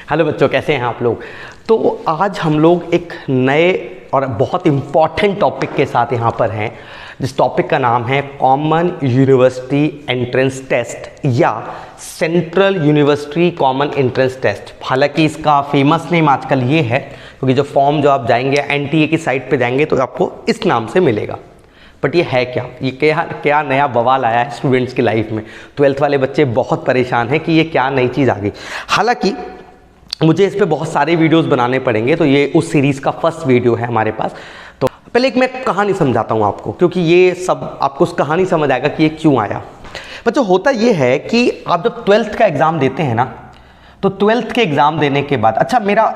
Hello बच्चों, कैसे हैं आप लोग। तो आज हम लोग एक नए और बहुत इम्पॉर्टेंट टॉपिक के साथ यहाँ पर हैं, जिस टॉपिक का नाम है कॉमन यूनिवर्सिटी एंट्रेंस टेस्ट या central university common entrance test. हालांकि इसका फेमस नेम आजकल ये है क्योंकि जो फॉर्म जो आप जाएंगे एनटीए की साइट पे जाएंगे तो आपको इस नाम से मिलेगा। बट ये है क्या, ये क्या नया बवाल आया है स्टूडेंट्स की लाइफ में। 12th वाले बच्चे बहुत परेशान हैं कि ये क्या नई चीज़ आ गई। हालांकि मुझे इस पे बहुत सारे वीडियोस बनाने पड़ेंगे, तो ये उस सीरीज़ का फर्स्ट वीडियो है हमारे पास। तो पहले एक मैं कहानी समझाता हूँ आपको, क्योंकि ये सब आपको उस कहानी समझ आएगा कि ये क्यों आया। बच्चों, होता ये है कि आप जब 12th का एग्ज़ाम देते हैं ना, तो 12th के एग्ज़ाम देने के बाद, अच्छा मेरा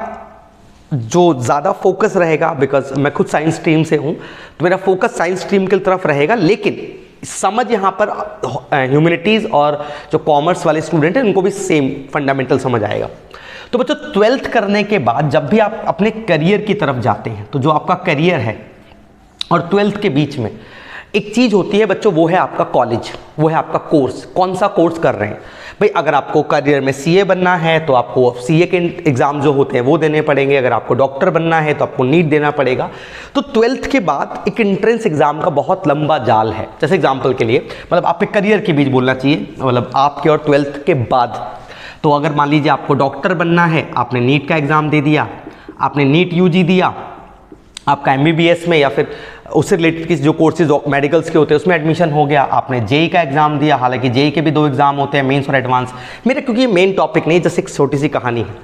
जो ज़्यादा फोकस रहेगा, बिकॉज मैं खुद साइंस स्ट्रीम से हूँ, तो मेरा फोकस साइंस स्ट्रीम की तरफ रहेगा, लेकिन समझ यहाँ पर ह्यूमैनिटीज़ और जो कॉमर्स वाले स्टूडेंट हैं उनको भी सेम फंडामेंटल समझ आएगा। तो बच्चों, 12th करने के बाद जब भी आप अपने करियर की तरफ जाते हैं, तो जो आपका करियर है और 12th के बीच में एक चीज़ होती है बच्चों, वो है आपका कॉलेज, वो है आपका कोर्स। कौन सा कोर्स कर रहे हैं भाई। अगर आपको करियर में सीए बनना है तो आपको सीए के एग्ज़ाम जो होते हैं वो देने पड़ेंगे। अगर आपको डॉक्टर बनना है तो आपको नीट देना पड़ेगा। तो 12th के बाद एक एंट्रेंस एग्ज़ाम का बहुत लंबा जाल है। जैसे एग्जाम्पल के लिए, मतलब आपके करियर के बीच बोलना चाहिए, मतलब आपके और 12th के बाद। तो अगर मान लीजिए आपको डॉक्टर बनना है, आपने नीट का एग्ज़ाम दे दिया, आपने नीट यूजी दिया, आपका एमबीबीएस में या फिर उससे रिलेटेड किसी जो कोर्सेज मेडिकल्स के होते हैं उसमें एडमिशन हो गया, आपने जेई का एग्ज़ाम दिया। हालांकि जेई के भी 2 एग्ज़ाम होते हैं, मेंस और एडवांस। मेरा क्योंकि ये मेन टॉपिक नहीं, जैसे एक छोटी सी कहानी है।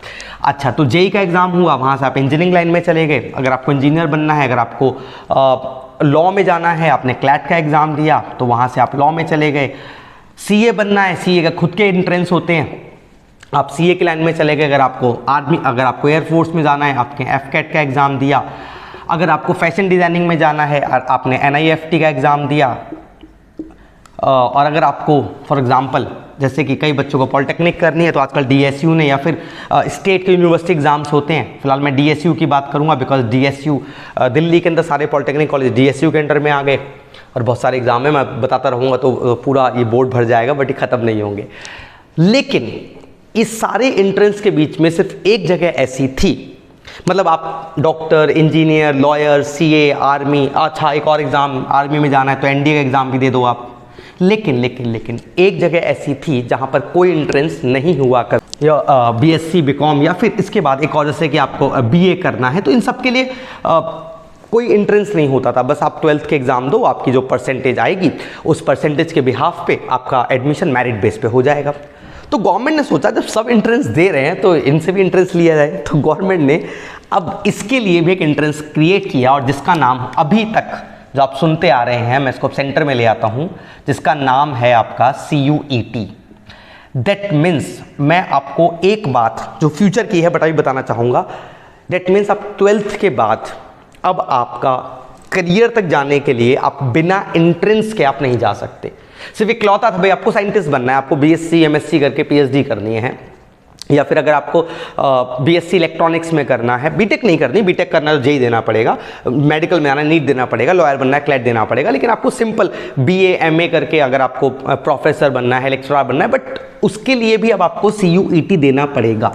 अच्छा, तो जेई का एग्ज़ाम हुआ, वहाँ से आप इंजीनियरिंग लाइन में चले गए। अगर आपको इंजीनियर बनना है, अगर आपको लॉ में जाना है, आपने क्लैट का एग्ज़ाम दिया तो वहाँ से आप लॉ में चले गए। सीए बनना है, सीए का खुद के एंट्रेंस होते हैं, आप सीए की लाइन में चले गए। अगर आपको एयरफोर्स में जाना है, आपने एफकेट का एग्ज़ाम दिया। अगर आपको फैशन डिज़ाइनिंग में जाना है, आपने एनआईएफटी का एग्ज़ाम दिया। और अगर आपको फॉर एग्ज़ाम्पल जैसे कि कई बच्चों को पॉलिटेक्निक करनी है, तो आजकल डीएसयू ने या फिर स्टेट के यूनिवर्सिटी एग्ज़ाम्स होते हैं। फिलहाल मैं डीएसयू की बात करूँगा, बिकॉज डीएसयू दिल्ली के अंदर सारे पॉलिटेक्निक कॉलेज डीएसयू के अंडर में आ गए और बहुत सारे एग्ज़ाम है। मैं बताता रहूँगा तो पूरा ये बोर्ड भर जाएगा, बट ये ख़त्म नहीं होंगे। लेकिन इस सारे एंट्रेंस के बीच में सिर्फ एक जगह ऐसी थी, मतलब आप doctor, engineer, lawyer, CA, army, अच्छा एक और एग्ज़ाम आर्मी में जाना है तो एनडीए का एग्ज़ाम भी दे दो आप। लेकिन एक जगह ऐसी थी जहाँ पर कोई एंट्रेंस नहीं हुआ कर, या बीएससी, बीकॉम, या फिर इसके बाद एक और जैसे कि आपको बीए करना है, तो इन सब के लिए कोई एंट्रेंस नहीं होता था। बस आप 12th के एग्ज़ाम दो, आपकी जो परसेंटेज आएगी उस परसेंटेज के बिहाफ पे आपका एडमिशन मेरिट बेस पे हो जाएगा। तो गवर्नमेंट ने सोचा जब सब एंट्रेंस दे रहे हैं तो इनसे भी एंट्रेंस लिया जाए। तो गवर्नमेंट ने अब इसके लिए भी एक एंट्रेंस क्रिएट किया, और जिसका नाम अभी तक जो आप सुनते आ रहे हैं, मैं इसको सेंटर में ले आता हूं, जिसका नाम है आपका CUET। दैट मीन्स, मैं आपको एक बात जो फ्यूचर की है बट अभी बताना चाहूँगा। दैट मीन्स आप 12th के बाद अब आपका करियर तक जाने के लिए आप बिना एंट्रेंस के आप नहीं जा सकते। सिर्फ इकलौता था भाई आपको साइंटिस्ट बनना है, आपको बीएससी एमएससी करके पीएचडी करनी है, या फिर अगर आपको बीएससी इलेक्ट्रॉनिक्स में करना है, बीटेक नहीं करनी, बीटेक करना तो जेई देना पड़ेगा, मेडिकल में आना है नीट देना पड़ेगा, लॉयर बनना है क्लैट देना पड़ेगा। लेकिन आपको सिंपल बीए एमए करके अगर आपको प्रोफेसर बनना है, लेक्चरर बनना है, बट उसके लिए भी अब आपको CUET देना पड़ेगा।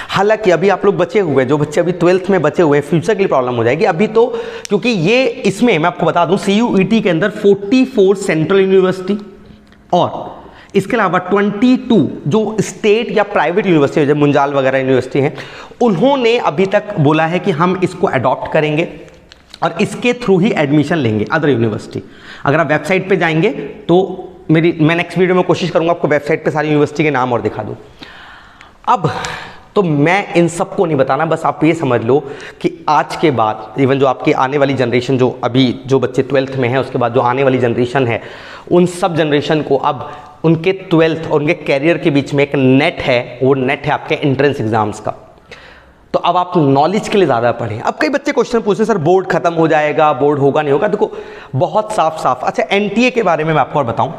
हालांकि अभी आप लोग बचे हुए, जो बच्चे अभी 12th में बचे हुए हैं, फ्यूचर के लिए प्रॉब्लम हो जाएगी अभी तो, क्योंकि ये इसमें मैं आपको बता दूं CUET के अंदर 44 सेंट्रल यूनिवर्सिटी और इसके अलावा 22 जो स्टेट या प्राइवेट यूनिवर्सिटी, जैसे मुंजाल वगैरह यूनिवर्सिटी हैं, उन्होंने अभी तक बोला है कि हम इसको अडॉप्ट करेंगे और इसके थ्रू ही एडमिशन लेंगे अदर यूनिवर्सिटी। अगर आप वेबसाइट पे जाएंगे तो मैं नेक्स्ट वीडियो में कोशिश करूंगा आपको वेबसाइट पे सारी यूनिवर्सिटी के नाम और दिखा दूं। अब तो मैं इन सबको नहीं बताना, बस आप ये समझ लो कि आज के बाद इवन जो आपकी आने वाली जनरेशन, जो अभी जो बच्चे 12th में हैं, उसके बाद जो आने वाली जनरेशन है, उन सब जनरेशन को अब उनके 12th और उनके कैरियर के बीच में एक नेट है, वो नेट है आपके एंट्रेंस एग्जाम्स का। तो अब आप नॉलेज के लिए ज़्यादा पढ़ें। अब कई बच्चे क्वेश्चन पूछते हैं सर बोर्ड खत्म हो जाएगा, बोर्ड होगा नहीं होगा। देखो बहुत साफ अच्छा एनटीए के बारे में मैं आपको और बताऊं,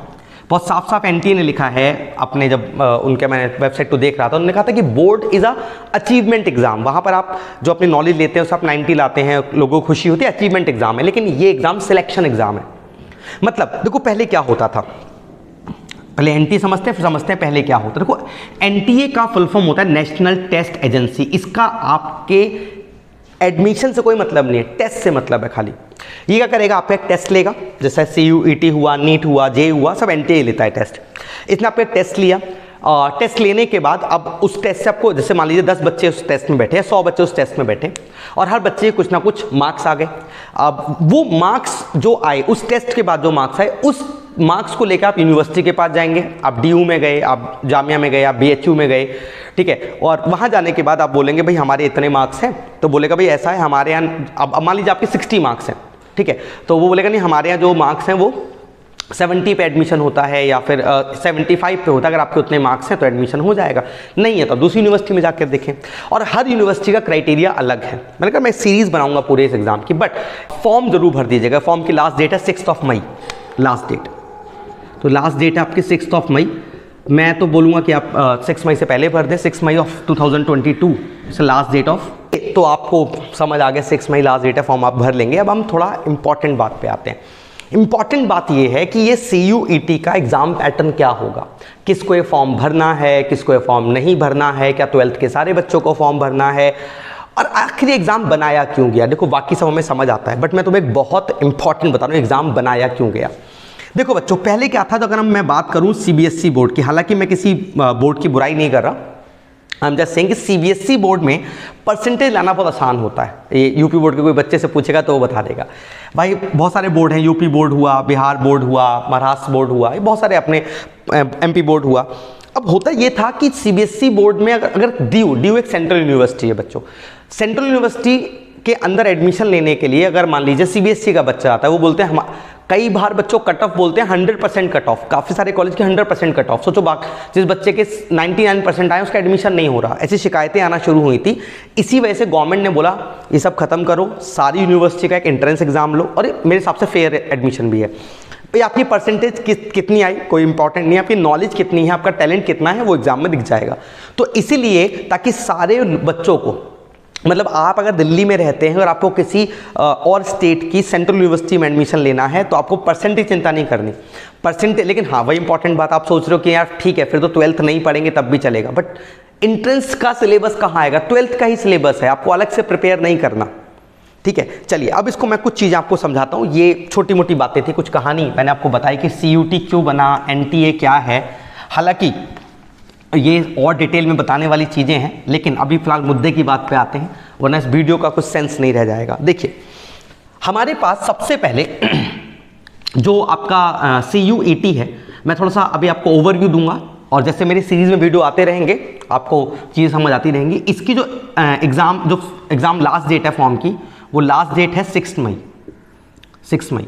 बहुत साफ एनटीए ने लिखा है अपने, जब उनके मैंने वेबसाइट को देख रहा था, उन्होंने कहा था कि board is a achievement exam. वहाँ पर आप जो अपनी नॉलेज लेते हैं उसे आप 90 लाते हैं, लोगों को खुशी होती है, अचीवमेंट एग्जाम है। लेकिन ये एग्जाम सिलेक्शन एग्जाम है। मतलब देखो पहले क्या होता था, पहले एनटीए समझते हैं, फिर समझते हैं पहले क्या होता है। देखो एनटीए का फुल फॉर्म होता है नेशनल टेस्ट एजेंसी। इसका आपके एडमिशन से कोई मतलब नहीं है, टेस्ट से मतलब है खाली। ये क्या करेगा, आपका एक टेस्ट लेगा, जैसे CUET हुआ, नीट हुआ, जे हुआ, सब एनटीए लेता है टेस्ट। इसने आपका टेस्ट लिया, टेस्ट लेने के बाद अब उस टेस्ट से आपको, जैसे मान लीजिए 10 बच्चे उस टेस्ट में बैठे, 100 बच्चे उस टेस्ट में बैठे और हर बच्चे के कुछ ना कुछ मार्क्स आ गए। अब वो मार्क्स जो आए, उस टेस्ट के बाद जो मार्क्स आए, उस मार्क्स को लेकर आप यूनिवर्सिटी के पास जाएंगे। आप DU में गए, आप जामिया में गए, आप BHU में गए, ठीक है। और वहाँ जाने के बाद आप बोलेंगे भाई हमारे इतने मार्क्स हैं, तो बोलेगा भाई ऐसा है हमारे यहाँ, अब मान लीजिए आपके 60 मार्क्स हैं, ठीक है, तो वो बोलेगा नहीं हमारे यहाँ जो मार्क्स हैं वो 70 पे एडमिशन होता है या फिर 75 पे होता है, अगर आपके उतने मार्क्स हैं तो एडमिशन हो जाएगा, नहीं है तो दूसरी यूनिवर्सिटी में जाकर देखें। और हर यूनिवर्सिटी का क्राइटेरिया अलग है। मैंने कहा मैं सीरीज़ बनाऊंगा पूरे इस एग्जाम की, बट फॉर्म जरूर भर दीजिएगा। फॉर्म की लास्ट डेट है 6 मई, लास्ट डेट, तो लास्ट डेट है आपकी 6 मई। मैं तो बोलूँगा कि आप 6 मई से पहले भर दें, 6 मई ऑफ 2022 से लास्ट डेट ऑफ, तो आपको समझ आ गया 6 मई लास्ट डेट है, फॉर्म आप भर लेंगे। अब हम थोड़ा इंपॉर्टेंट बात पे आते हैं। इंपॉर्टेंट बात ये है कि ये CUET का एग्जाम पैटर्न क्या होगा, किसको ये फॉर्म भरना है, किसको ये फॉर्म नहीं भरना है, क्या 12th के सारे बच्चों को फॉर्म भरना है, और आखिर एग्जाम बनाया क्यों गया। देखो बाकी सब हमें समझ आता है, बट मैं तुम्हें एक बहुत इंपॉर्टेंट बता रहा हूँ, एग्जाम बनाया क्यों गया। देखो बच्चों, पहले क्या था, तो अगर मैं बात करूँ CBSE बोर्ड की, हालांकि मैं किसी बोर्ड की बुराई नहीं कर रहा, हम जस्ट सेइंग कि CBSE बोर्ड में परसेंटेज लाना बहुत आसान होता है। ये यूपी बोर्ड के कोई बच्चे से पूछेगा तो वो बता देगा। भाई बहुत सारे बोर्ड हैं, यूपी बोर्ड हुआ, बिहार बोर्ड हुआ, महाराष्ट्र बोर्ड हुआ, बहुत सारे अपने MP बोर्ड हुआ। अब होता ये था कि CBSE बोर्ड में अगर DU एक सेंट्रल यूनिवर्सिटी है बच्चों, सेंट्रल यूनिवर्सिटी के अंदर एडमिशन लेने के लिए अगर मान लीजिए CBSE का बच्चा आता है, वो बोलते हैं हम, कई बार बच्चों कट ऑफ बोलते हैं 100% कट ऑफ, काफ़ी सारे कॉलेज के 100% कट ऑफ। सोचो जिस बच्चे के 99% आए उसका एडमिशन नहीं हो रहा, ऐसी शिकायतें आना शुरू हुई थी। इसी वजह से गवर्नमेंट ने बोला ये सब खत्म करो, सारी यूनिवर्सिटी का एक एंट्रेंस एग्जाम लो, और मेरे हिसाब से फेयर एडमिशन भी है। भाई आपकी परसेंटेज कितनी आई कोई इंपॉर्टेंट नहीं है, आपकी नॉलेज कितनी है, आपका टैलेंट कितना है वो एग्जाम में दिख जाएगा। तो इसीलिए ताकि सारे बच्चों को, मतलब आप अगर दिल्ली में रहते हैं और आपको किसी और स्टेट की सेंट्रल यूनिवर्सिटी में एडमिशन लेना है तो आपको परसेंटेज चिंता नहीं करनी, परसेंटेज। लेकिन हाँ वही इंपॉर्टेंट बात, आप सोच रहे हो कि यार ठीक है फिर तो 12th नहीं पढ़ेंगे तब भी चलेगा, बट एंट्रेंस का सिलेबस कहाँ आएगा, 12th का ही सिलेबस है, आपको अलग से प्रिपेयर नहीं करना, ठीक है। चलिए अब इसको मैं कुछ चीज़ें आपको समझाता हूँ। ये छोटी मोटी बातें थी, कुछ कहानी मैंने आपको बताई कि CUT क्यों बना, NTA क्या है, हालांकि ये और डिटेल में बताने वाली चीज़ें हैं, लेकिन अभी फिलहाल मुद्दे की बात पे आते हैं, वरना इस वीडियो का कुछ सेंस नहीं रह जाएगा। देखिए हमारे पास सबसे पहले जो आपका CUET है, मैं थोड़ा सा अभी आपको ओवरव्यू दूंगा, और जैसे मेरी सीरीज़ में वीडियो आते रहेंगे आपको चीज़ें समझ आती रहेंगी। इसकी जो एग्ज़ाम लास्ट डेट है फॉर्म की, वो लास्ट डेट है 6 मई,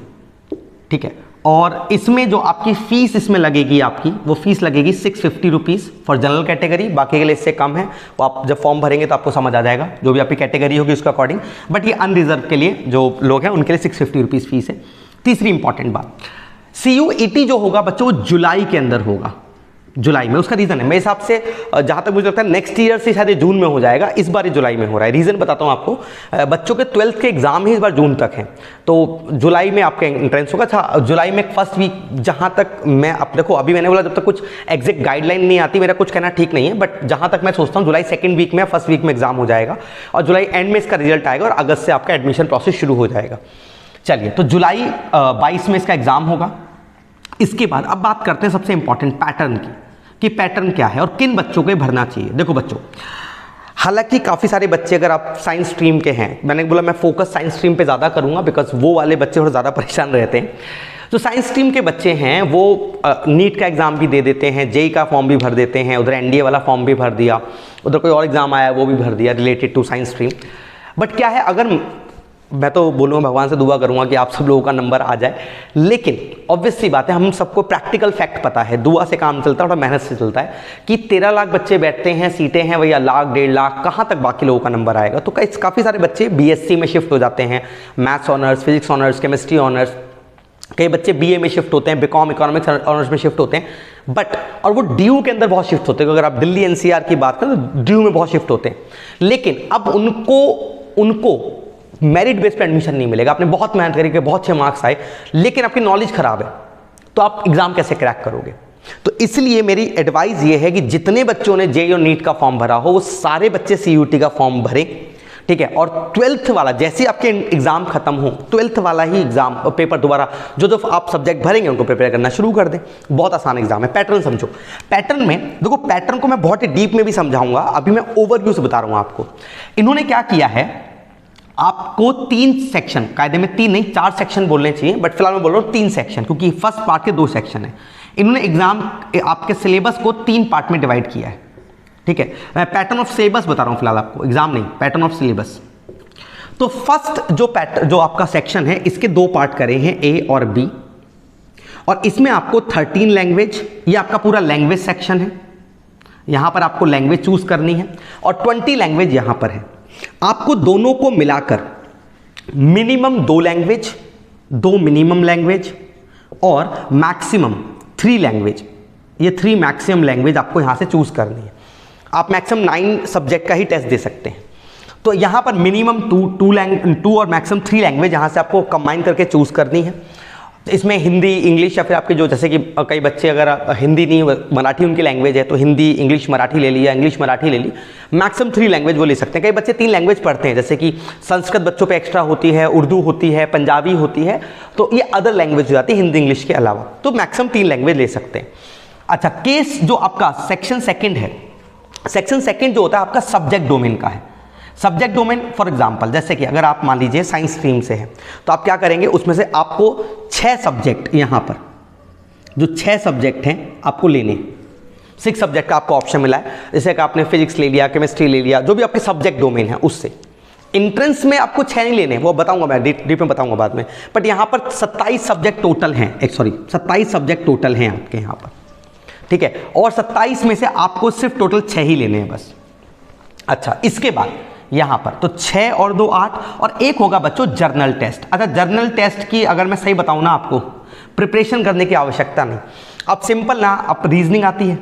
ठीक है। और इसमें जो आपकी फ़ीस इसमें लगेगी, आपकी वो फीस लगेगी 650 रुपीज़ फॉर जनरल कैटेगरी, बाकी के लिए इससे कम है। वो आप जब फॉर्म भरेंगे तो आपको समझ आ जाएगा, जो भी आपकी कैटेगरी होगी उसके अकॉर्डिंग, बट ये अनरिजर्व के लिए जो लोग हैं उनके लिए 650 रुपीज़ फीस है। तीसरी इंपॉर्टेंट बात, CUET जो होगा बच्चों वो जुलाई के अंदर होगा, जुलाई में। उसका रीज़न है मेरे हिसाब से, जहाँ तक मुझे लगता है नेक्स्ट ईयर से शायद जून में हो जाएगा, इस बार ये जुलाई में हो रहा है। रीज़न बताता हूँ आपको, बच्चों के 12th के एग्जाम ही इस बार जून तक हैं, तो जुलाई में आपका एंट्रेंस होगा। अच्छा जुलाई में फर्स्ट वीक, जहाँ तक मैं अब देखो अभी मैंने बोला जब तक कुछ एग्जैक्ट गाइडलाइन नहीं आती मेरा कुछ कहना ठीक नहीं है, बट जहाँ तक मैं सोचता हूँ जुलाई 2nd वीक में, फर्स्ट वीक में एग्जाम हो जाएगा, और जुलाई एंड में इसका रिजल्ट आएगा और अगस्त से आपका एडमिशन प्रोसेस शुरू हो जाएगा। चलिए तो जुलाई 22 में इसका एग्जाम होगा। इसके बाद अब बात करते हैं सबसे इंपॉर्टेंट पैटर्न की, कि पैटर्न क्या है और किन बच्चों को भरना चाहिए। देखो बच्चों, हालांकि काफ़ी सारे बच्चे अगर आप साइंस स्ट्रीम के हैं, मैंने बोला मैं फोकस साइंस स्ट्रीम पे ज़्यादा करूंगा बिकॉज वो वाले बच्चे थोड़ा ज़्यादा परेशान रहते हैं। जो साइंस स्ट्रीम के बच्चे हैं वो नीट का एग्ज़ाम भी दे देते हैं, जेई का फॉर्म भी भर देते हैं, उधर NDA वाला फॉर्म भी भर दिया, उधर कोई और एग्ज़ाम आया वो भी भर दिया related to science stream. But क्या है, अगर मैं तो बोलूँगा भगवान से दुआ करूँगा कि आप सब लोगों का नंबर आ जाए, लेकिन ऑब्वियस सी बात है हम सबको प्रैक्टिकल फैक्ट पता है, दुआ से काम चलता है और मेहनत से चलता है, कि 13 लाख बच्चे बैठते हैं, सीटें हैं भैया लाख 1.5 लाख, कहाँ तक बाकी लोगों का नंबर आएगा। तो काफ़ी सारे बच्चे BSc में शिफ्ट हो जाते हैं, maths honours, physics honours, chemistry honours, कई बच्चे BA में शिफ्ट होते हैं, BCom इकोनॉमिक्स ऑनर्स में शिफ्ट होते हैं, बट और वो DU के अंदर बहुत शिफ्ट होते हैं। अगर आप दिल्ली NCR की बात करें तो DU में बहुत शिफ्ट होते हैं, लेकिन अब उनको मेरिट बेस पे एडमिशन नहीं मिलेगा। आपने बहुत मेहनत करी, बहुत अच्छे मार्क्स आए, लेकिन आपकी नॉलेज खराब है, तो आप एग्जाम कैसे क्रैक करोगे। तो इसलिए मेरी एडवाइस ये है कि जितने बच्चों ने जेईई और नीट का फॉर्म भरा हो वो सारे बच्चे सीयूटी का फॉर्म भरें, ठीक है। और 12th वाला जैसे आपके एग्जाम खत्म हो 12th वाला ही एग्जाम पेपर दोबारा जो जो आप सब्जेक्ट भरेंगे उनको प्रिपेयर करना शुरू कर दें। बहुत आसान एग्जाम है। पैटर्न समझो। पैटर्न में देखो, पैटर्न को मैं बहुत ही डीप में भी समझाऊंगा, अभी मैं ओवरव्यू से बता रहा हूं आपको। इन्होंने क्या किया है, आपको 3 सेक्शन, कायदे में 3 नहीं 4 सेक्शन बोलने चाहिए, बट फिलहाल मैं बोल रहा हूं 3 सेक्शन, क्योंकि फर्स्ट पार्ट के 2 सेक्शन है। इन्होंने एग्जाम आपके सिलेबस को 3 पार्ट में डिवाइड किया है, ठीक है। मैं पैटर्न ऑफ सिलेबस बता रहा हूं फिलहाल आपको, एग्जाम नहीं, पैटर्न ऑफ सिलेबस। तो फर्स्ट जो आपका सेक्शन है इसके 2 पार्ट करे हैं, ए और बी, और इसमें आपको 13 लैंग्वेज, ये आपका पूरा लैंग्वेज सेक्शन है, यहां पर आपको लैंग्वेज चूज करनी है, और 20 लैंग्वेज यहां पर है। आपको दोनों को मिलाकर मिनिमम 2 लैंग्वेज, 2 मिनिमम लैंग्वेज और मैक्सिमम 3 लैंग्वेज, ये 3 मैक्सिमम लैंग्वेज आपको यहां से चूज करनी है। आप मैक्सिमम 9 सब्जेक्ट का ही टेस्ट दे सकते हैं। तो यहां पर मिनिमम 2 और मैक्सिमम 3 लैंग्वेज यहां से आपको कंबाइन करके चूज करनी है। इसमें हिंदी, इंग्लिश, या फिर आपके जो जैसे कि कई बच्चे अगर हिंदी नहीं, मराठी उनकी लैंग्वेज है, तो हिंदी, इंग्लिश, मराठी ले ली, या इंग्लिश, मराठी ले ली। मैक्सिमम 3 लैंग्वेज वो ले सकते हैं। कई बच्चे 3 लैंग्वेज पढ़ते हैं, जैसे कि संस्कृत बच्चों पे एक्स्ट्रा होती है, उर्दू होती है, पंजाबी होती है, तो ये अदर लैंग्वेज हो जाती है हिंदी इंग्लिश के अलावा। तो मैक्सिमम 3 लैंग्वेज ले सकते हैं। अच्छा, केस जो आपका सेक्शन सेकेंड है, सेक्शन सेकेंड जो होता है आपका सब्जेक्ट डोमेन का है। सब्जेक्ट डोमेन फॉर एग्जांपल, जैसे कि अगर आप मान लीजिए साइंस स्ट्रीम से है, तो आप क्या करेंगे, उसमें से आपको 6 सब्जेक्ट, यहां पर जो 6 सब्जेक्ट हैं आपको लेने, 6 सब्जेक्ट का आपको ऑप्शन मिला है। जैसे कि आपने फिजिक्स ले लिया, केमिस्ट्री ले लिया, जो भी आपके सब्जेक्ट डोमेन है उससे। इंट्रेंस में आपको 6 नहीं लेने, वो बताऊंगा मैं, डीप में बताऊंगा बाद में। बट यहां पर 27 सब्जेक्ट टोटल हैं, 27 सब्जेक्ट टोटल हैं आपके यहां पर, ठीक है। और 27 में से आपको सिर्फ टोटल 6 ही लेने हैं बस। अच्छा, इसके बाद यहां पर तो 6 और 2 8, और एक होगा बच्चों जर्नल टेस्ट। अच्छा, जर्नल टेस्ट की अगर मैं सही बताऊं ना, आपको प्रिपरेशन करने की आवश्यकता नहीं। अब सिंपल ना, आप रीजनिंग आती है,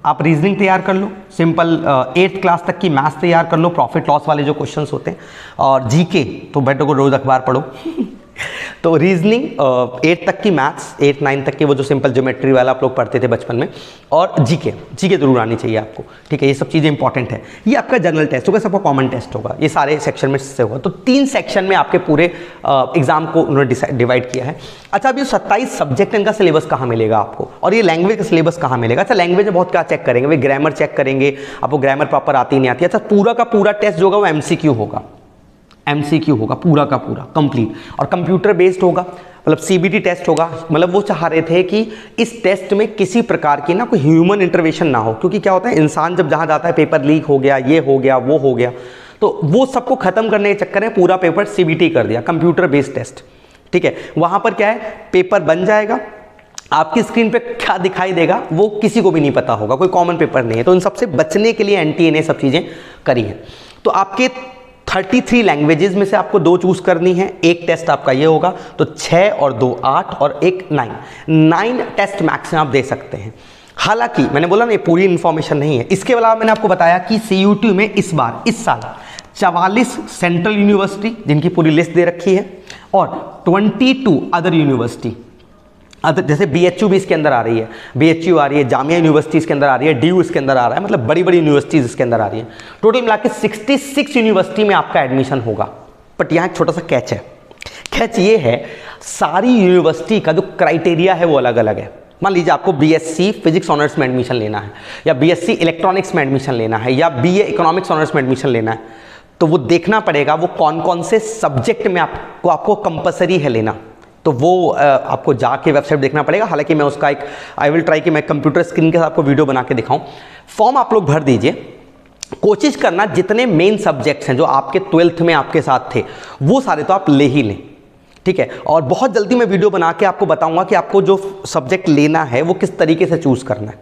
आप रीजनिंग तैयार कर लो, सिंपल 8th क्लास तक की मैथ्स तैयार कर लो, प्रॉफिट लॉस वाले जो क्वेश्चंस होते हैं, और जीके तो बेटो को रोज अखबार पढ़ो। तो रीजनिंग 8 तक की मैथ्स, 8 9 तक की वो जो सिंपल ज्योमेट्री वाला आप लोग पढ़ते थे बचपन में, और जीके जरूर आनी चाहिए आपको, ठीक है। ये सब चीज़ें इंपॉर्टेंट है। ये आपका जनरल टेस्ट होगा, सबका कॉमन टेस्ट होगा, ये सारे सेक्शन में से होगा। तो 3 सेक्शन में आपके पूरे एग्जाम को उन्होंने डिवाइड किया है। अच्छा, अब ये 27 सब्जेक्ट, इनका सिलेबस कहाँ मिलेगा आपको, और ये लैंग्वेज का सिलेबस कहाँ मिलेगा। अच्छा, लैंग्वेज में बहुत क्या चेक करेंगे, वे ग्रामर चेक करेंगे, आपको ग्रामर प्रॉपर आती नहीं आती। अच्छा, पूरा का पूरा टेस्ट जो होगा वो एमसीक्यू होगा, एमसीक्यू होगा पूरा का पूरा कंप्लीट, और कंप्यूटर बेस्ड होगा, मतलब सीबीटी टेस्ट होगा। मतलब वो चाह रहे थे कि इस टेस्ट में किसी प्रकार की ना कोई ह्यूमन इंटरवेंशन ना हो, क्योंकि क्या होता है, इंसान जब जहां जाता है पेपर लीक हो गया, ये हो गया, वो हो गया, तो वो सबको खत्म करने के चक्कर में पूरा पेपर सीबीटी कर दिया, कंप्यूटर बेस्ड टेस्ट, ठीक है। वहां पर क्या है, पेपर बन जाएगा, आपकी स्क्रीन पे क्या दिखाई देगा वो किसी को भी नहीं पता होगा, कोई कॉमन पेपर नहीं है। तो इन सबसे बचने के लिए एनटीए ने सब चीजें करी है। तो आपके 33 लैंग्वेजेस में से आपको 2 चूज करनी है। एक टेस्ट आपका ये होगा, तो 6 और 2 8 और एक 9 टेस्ट मैक्सिमम आप दे सकते हैं। हालांकि मैंने बोला ना, ये पूरी इंफॉर्मेशन नहीं है। इसके अलावा मैंने आपको बताया कि सीयूटी में इस साल 44 सेंट्रल यूनिवर्सिटी जिनकी पूरी लिस्ट दे रखी है, और 22 अदर यूनिवर्सिटी, जैसे बीएचयू भी इसके अंदर आ रही है, बीएचयू आ रही है, जामिया यूनिवर्सिटी इसके अंदर आ रही है, डीयू इसके अंदर आ रहा है, मतलब बड़ी बड़ी यूनिवर्सिटीज इसके अंदर आ रही है। टोटल मिला के 66 यूनिवर्सिटी में आपका एडमिशन होगा। बट यहाँ एक छोटा सा कैच है। कैच ये है, सारी यूनिवर्सिटी का जो क्राइटेरिया है वो अलग अलग है। मान लीजिए आपको बीएससी फिजिक्स ऑनर्स में एडमिशन लेना है, या बीएससी इलेक्ट्रॉनिक्स में एडमिशन लेना है, या बीए इकोनॉमिक्स ऑनर्स में एडमिशन लेना है, तो वो देखना पड़ेगा वो कौन कौन से सब्जेक्ट में आपको कंपलसरी है लेना। तो वो आपको जाके वेबसाइट देखना पड़ेगा। हालांकि मैं उसका आई विल ट्राई कि मैं कंप्यूटर स्क्रीन के साथ आपको वीडियो बना के दिखाऊं। फॉर्म आप लोग भर दीजिए, कोशिश करना जितने मेन सब्जेक्ट्स हैं जो आपके 12th में आपके साथ थे वो सारे तो आप ले ही लें, ठीक है। और बहुत जल्दी मैं वीडियो बना के आपको बताऊंगा कि आपको जो सब्जेक्ट लेना है वो किस तरीके से चूज करना है,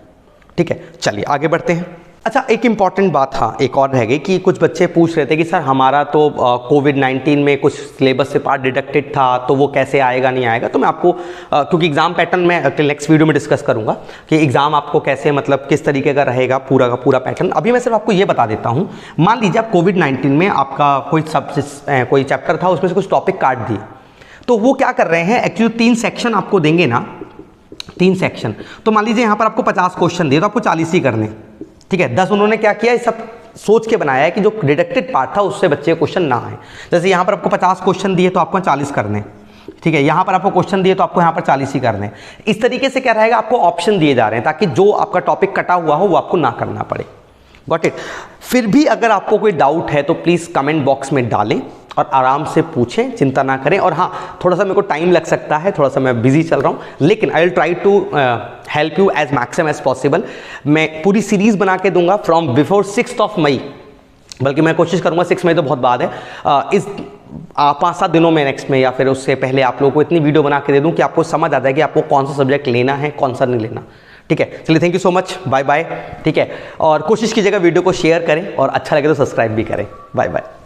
ठीक है। चलिए आगे बढ़ते हैं। अच्छा, एक इंपॉर्टेंट बात हाँ एक और रह गई कि कुछ बच्चे पूछ रहे थे कि सर हमारा तो कोविड-19 में कुछ सिलेबस से पार्ट डिडक्टेड था, तो वो कैसे आएगा नहीं आएगा। तो मैं आपको क्योंकि एग्जाम पैटर्न मैं नेक्स्ट वीडियो में डिस्कस करूंगा कि एग्जाम आपको कैसे, मतलब किस तरीके का रहेगा पूरा का पूरा पैटर्न। अभी मैं सिर्फ आपको ये बता देता हूँ, मान लीजिए आप कोविड-19 में आपका कोई चैप्टर था, उसमें से कुछ टॉपिक काट दिए, तो वो क्या कर रहे हैं एक्चुअली 3 सेक्शन आपको देंगे ना, 3 सेक्शन। तो मान लीजिए यहाँ पर आपको 50 क्वेश्चन दिए तो आपको 40 ही करने, ठीक है। 10 उन्होंने क्या किया, ये सब सोच के बनाया है कि जो डिडक्टेड पार्ट था उससे बच्चे क्वेश्चन ना आए। जैसे यहाँ पर आपको 50 क्वेश्चन दिए तो आपको 40 करने, ठीक है। यहाँ पर आपको क्वेश्चन दिए तो आपको यहाँ पर 40 ही करने। इस तरीके से क्या रहेगा, आपको ऑप्शन दिए जा रहे हैं ताकि जो आपका टॉपिक कटा हुआ हो वो आपको ना करना पड़े। Got it. फिर भी अगर आपको कोई डाउट है तो प्लीज़ कमेंट बॉक्स में डालें और आराम से पूछें, चिंता ना करें। और हाँ, थोड़ा सा मेरे को टाइम लग सकता है, थोड़ा सा मैं बिजी चल रहा हूँ, लेकिन I will try to help you as maximum as possible. मैं पूरी सीरीज़ बना के दूंगा फ्रॉम बिफोर 6 मई, बल्कि मैं कोशिश करूंगा 6 मई तो बहुत बाद है, इस 5-7 दिनों में नेक्स्ट में या फिर उससे पहले आप लोगों को इतनी वीडियो बना के दे दूं कि आपको समझ आता है कि आपको कौन सा सब्जेक्ट लेना है, कौन सा नहीं लेना। ठीक है, चलिए thank you so much, bye bye. ठीक है, और कोशिश कीजिएगा वीडियो को शेयर करें और अच्छा लगे तो सब्सक्राइब भी करें। Bye bye.